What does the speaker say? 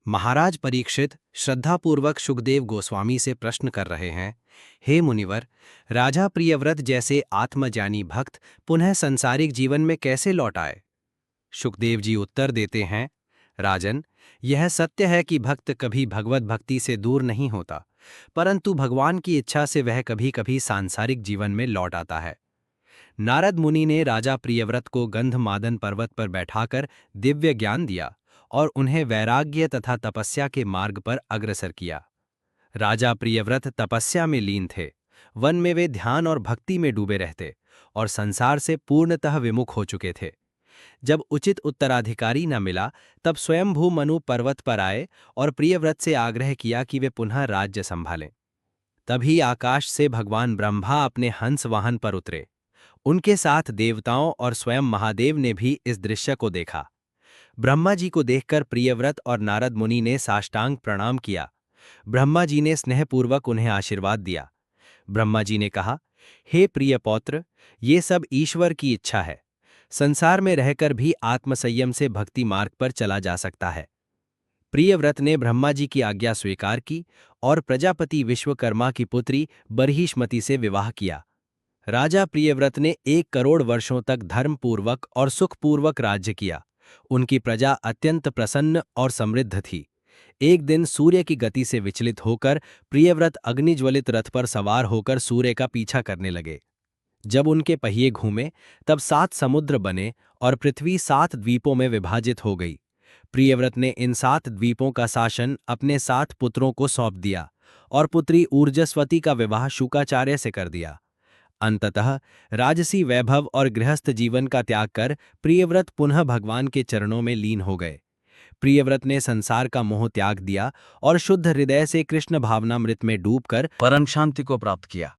महाराज परीक्षित श्रद्धापूर्वक सुखदेव गोस्वामी से प्रश्न कर रहे हैं। हे मुनिवर, राजा प्रियव्रत जैसे आत्मज्ञानी भक्त पुनः सांसारिक जीवन में कैसे लौट आए? सुखदेव जी उत्तर देते हैं, राजन, यह सत्य है कि भक्त कभी भगवत भक्ति से दूर नहीं होता, परंतु भगवान की इच्छा से वह कभी कभी सांसारिक जीवन में लौट आता है। नारद मुनि ने राजा प्रियव्रत को गंधमादन पर्वत पर बैठाकर दिव्य ज्ञान दिया और उन्हें वैराग्य तथा तपस्या के मार्ग पर अग्रसर किया। राजा प्रियव्रत तपस्या में लीन थे। वन में वे ध्यान और भक्ति में डूबे रहते और संसार से पूर्णतः विमुख हो चुके थे। जब उचित उत्तराधिकारी न मिला, तब स्वयंभू मनु पर्वत पर आए और प्रियव्रत से आग्रह किया कि वे पुनः राज्य संभालें। तभी आकाश से भगवान ब्रह्मा अपने हंस वाहन पर उतरे। उनके साथ देवताओं और स्वयं महादेव ने भी इस दृश्य को देखा। ब्रह्मा जी को देखकर प्रियव्रत और नारद मुनि ने साष्टांग प्रणाम किया। ब्रह्मा जी ने स्नेहपूर्वक उन्हें आशीर्वाद दिया। ब्रह्मा जी ने कहा, हे प्रिय पौत्र, ये सब ईश्वर की इच्छा है। संसार में रहकर भी आत्मसंयम से भक्ति मार्ग पर चला जा सकता है। प्रियव्रत ने ब्रह्मा जी की आज्ञा स्वीकार की और प्रजापति विश्वकर्मा की पुत्री बर्हिष्मति से विवाह किया। राजा प्रियव्रत ने 1 करोड़ वर्षों तक धर्मपूर्वक और सुखपूर्वक राज्य किया। उनकी प्रजा अत्यंत प्रसन्न और समृद्ध थी। एक दिन सूर्य की गति से विचलित होकर प्रियव्रत अग्निज्वलित रथ पर सवार होकर सूर्य का पीछा करने लगे। जब उनके पहिए घूमे, तब 7 समुद्र बने और पृथ्वी 7 द्वीपों में विभाजित हो गई। प्रियव्रत ने इन 7 द्वीपों का शासन अपने 7 पुत्रों को सौंप दिया और पुत्री ऊर्जस्वती का विवाह शुकाचार्य से कर दिया। अंततः राजसी वैभव और गृहस्थ जीवन का त्याग कर प्रियव्रत पुनः भगवान के चरणों में लीन हो गए। प्रियव्रत ने संसार का मोह त्याग दिया और शुद्ध हृदय से कृष्ण भावनामृत में डूबकर परम शांति को प्राप्त किया।